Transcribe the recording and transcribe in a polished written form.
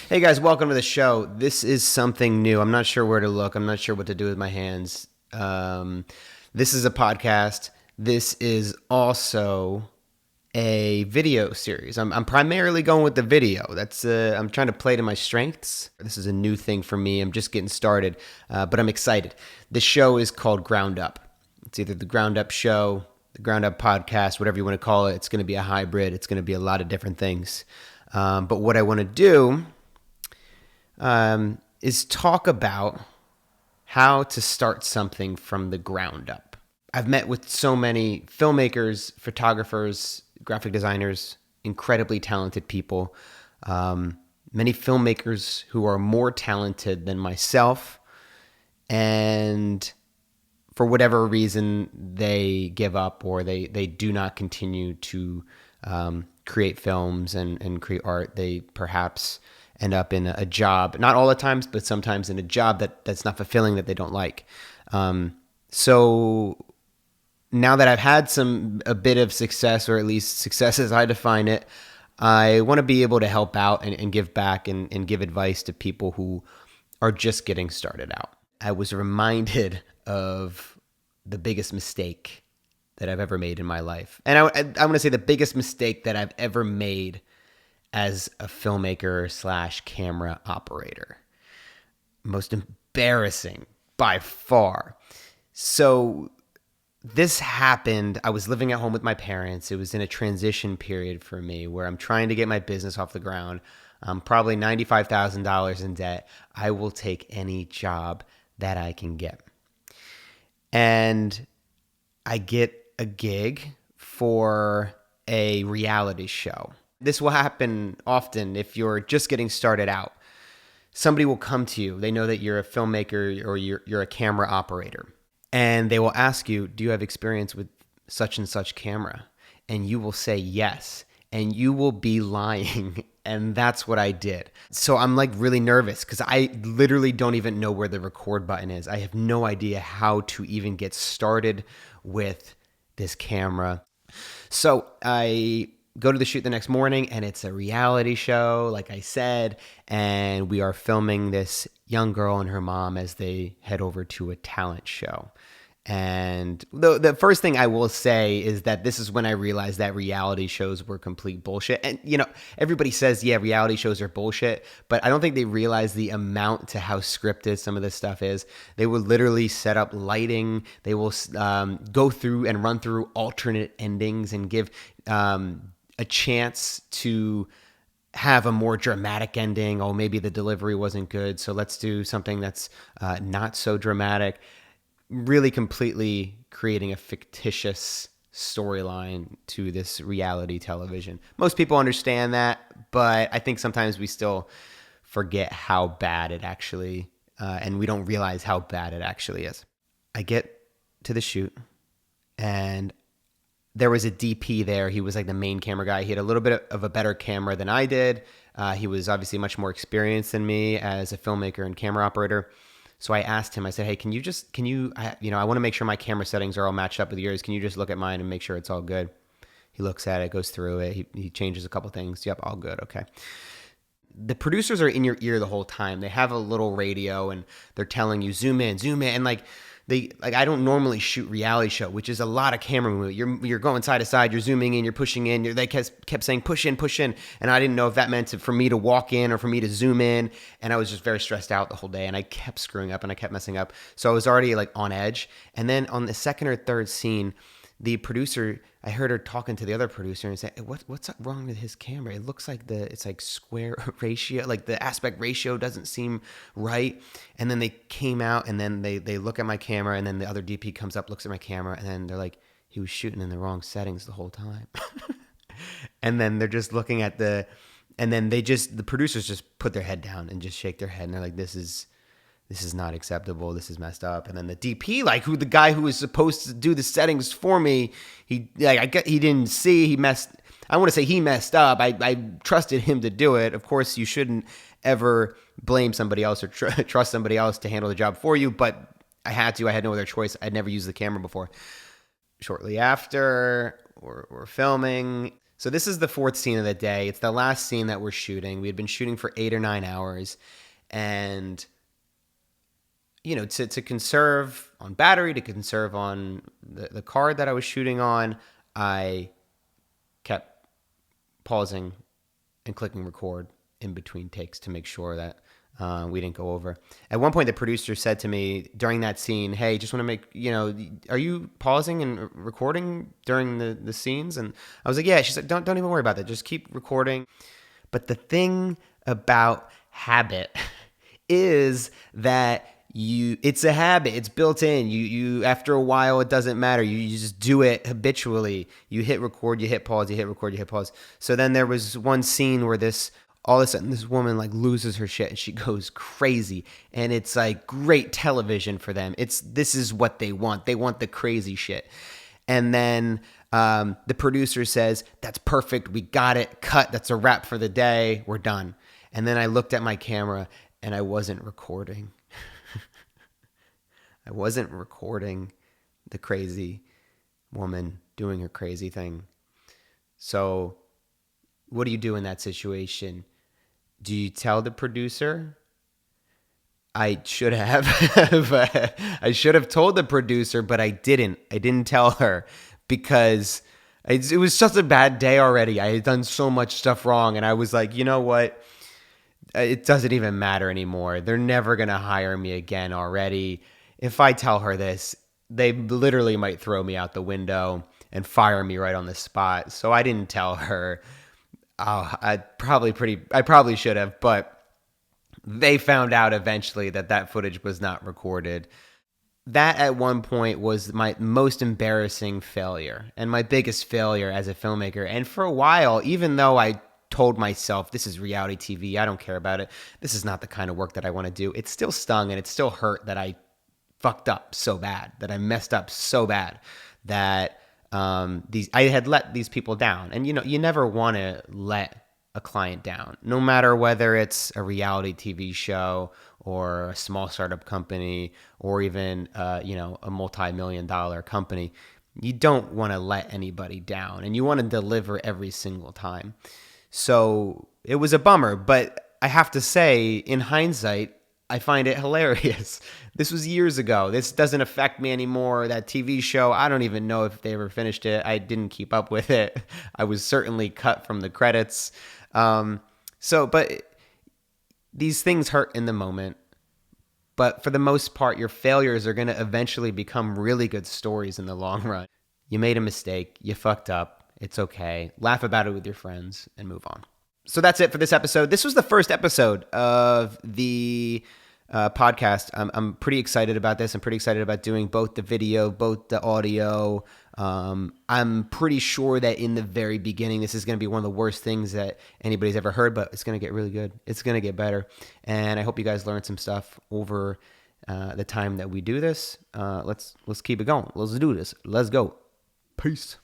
Hey guys, welcome to the show. This is something new. I'm not sure where to look. I'm not sure what to do with my hands. This is a podcast. This is also a video series. I'm primarily going with the video. I'm trying to play to my strengths. This is a new thing for me. I'm just getting started, but I'm excited. The show is called Ground Up. It's either the Ground Up Show, the Ground Up Podcast, whatever you want to call it. It's going to be a hybrid. It's going to be a lot of different things. But what I want to do is talk about how to start something from the ground up. I've met with so many filmmakers, photographers, graphic designers, incredibly talented people, many filmmakers who are more talented than myself, and for whatever reason, they give up or they do not continue to create films and create art. They perhaps end up in a job, not all the times, but sometimes in a job that's not fulfilling, that they don't like. So now that I've had a bit of success, or at least success as I define it, I want to be able to help out and give back and give advice to people who are just getting started out. I was reminded of the biggest mistake that I've ever made in my life. And I want to say the biggest mistake that I've ever made as a filmmaker / camera operator. Most embarrassing by far. So this happened. I was living at home with my parents. It was in a transition period for me where I'm trying to get my business off the ground. I'm probably $95,000 in debt. I will take any job that I can get. And I get a gig for a reality show. This will happen often if you're just getting started out. Somebody will come to you. They know that you're a filmmaker or you're a camera operator. And they will ask you, do you have experience with such and such camera? And you will say yes. And you will be lying. And that's what I did. So I'm like really nervous because I literally don't even know where the record button is. I have no idea how to even get started with this camera. So I go to the shoot the next morning, and it's a reality show, like I said, and we are filming this young girl and her mom as they head over to a talent show. And the first thing I will say is that this is when I realized that reality shows were complete bullshit. And, everybody says, yeah, reality shows are bullshit, but I don't think they realize the amount to how scripted some of this stuff is. They will literally set up lighting. They will go through and run through alternate endings and give a chance to have a more dramatic ending. Oh, maybe the delivery wasn't good, so let's do something that's not so dramatic. Really completely creating a fictitious storyline to this reality television. Most people understand that, but I think sometimes we still forget how bad it actually, and we don't realize how bad it actually is. I get to the shoot, and there was a DP there. He was like the main camera guy. He had a little bit of a better camera than I did. He was obviously much more experienced than me as a filmmaker and camera operator. So I asked him, I said, hey, I want to make sure my camera settings are all matched up with yours. Can you just look at mine and make sure it's all good? He looks at it, goes through it. He changes a couple things. Yep, all good. Okay. The producers are in your ear the whole time. They have a little radio and they're telling you, zoom in. And I don't normally shoot reality show, which is a lot of camera movement. You're going side to side, you're zooming in, you're pushing in. They kept saying push in, and I didn't know if that meant for me to walk in or for me to zoom in. And I was just very stressed out the whole day, and I kept screwing up and I kept messing up. So I was already like on edge. And then on the second or third scene, the producer, I heard her talking to the other producer and say, what's wrong with his camera? It looks like it's like square ratio, like the aspect ratio doesn't seem right. And then they came out and then they look at my camera, and then the other DP comes up, looks at my camera, and then they're like, he was shooting in the wrong settings the whole time. And then they're just looking at the producers just put their head down and just shake their head. And they're like, this is not acceptable. This is messed up. And then the DP, the guy who was supposed to do the settings for me, he didn't see. He messed up. I trusted him to do it. Of course, you shouldn't ever blame somebody else or trust somebody else to handle the job for you. But I had to. I had no other choice. I'd never used the camera before. Shortly after, we're filming. So this is the fourth scene of the day. It's the last scene that we're shooting. We had been shooting for 8 or 9 hours. And, to conserve on battery, to conserve on the card that I was shooting on, I kept pausing and clicking record in between takes to make sure that we didn't go over. At one point, the producer said to me during that scene, "Hey, just want to make, are you pausing and recording during the scenes?" And I was like, "Yeah." She said, "Don't even worry about that. Just keep recording." But the thing about habit is that it's a habit. It's built in. You after a while, it doesn't matter. You just do it habitually. You hit record, you hit pause, you hit record, you hit pause. So then there was one scene where all of a sudden this woman like loses her shit and she goes crazy, and it's like great television for them. This is what they want. They want the crazy shit. And then the producer says, "That's perfect. We got it. Cut. That's a wrap for the day. We're done." And then I looked at my camera and I wasn't recording. I wasn't recording the crazy woman doing her crazy thing. So what do you do in that situation? Do you tell the producer? I should have. I should have told the producer, but I didn't. I didn't tell her because it was such a bad day already. I had done so much stuff wrong, and I was like, you know what? It doesn't even matter anymore. They're never going to hire me again already. If I tell her this, they literally might throw me out the window and fire me right on the spot. So I didn't tell her. Oh, I probably should have, but they found out eventually that footage was not recorded. That at one point was my most embarrassing failure and my biggest failure as a filmmaker. And for a while, even though I told myself this is reality TV, I don't care about it, this is not the kind of work that I want to do, it still stung and it still hurt that I fucked up so bad, that I messed up so bad that I had let these people down. And you never want to let a client down, no matter whether it's a reality TV show or a small startup company or even a multi-million-dollar company. You don't want to let anybody down, and you want to deliver every single time. So it was a bummer, but I have to say, in hindsight, I find it hilarious. This was years ago. This doesn't affect me anymore. That TV show, I don't even know if they ever finished it. I didn't keep up with it. I was certainly cut from the credits. But these things hurt in the moment. But for the most part, your failures are going to eventually become really good stories in the long run. You made a mistake. You fucked up. It's okay. Laugh about it with your friends and move on. So that's it for this episode. This was the first episode of the podcast. I'm pretty excited about this. I'm pretty excited about doing both the video, both the audio. I'm pretty sure that in the very beginning, this is going to be one of the worst things that anybody's ever heard, but it's going to get really good. It's going to get better. And I hope you guys learned some stuff over the time that we do this. Let's keep it going. Let's do this. Let's go. Peace.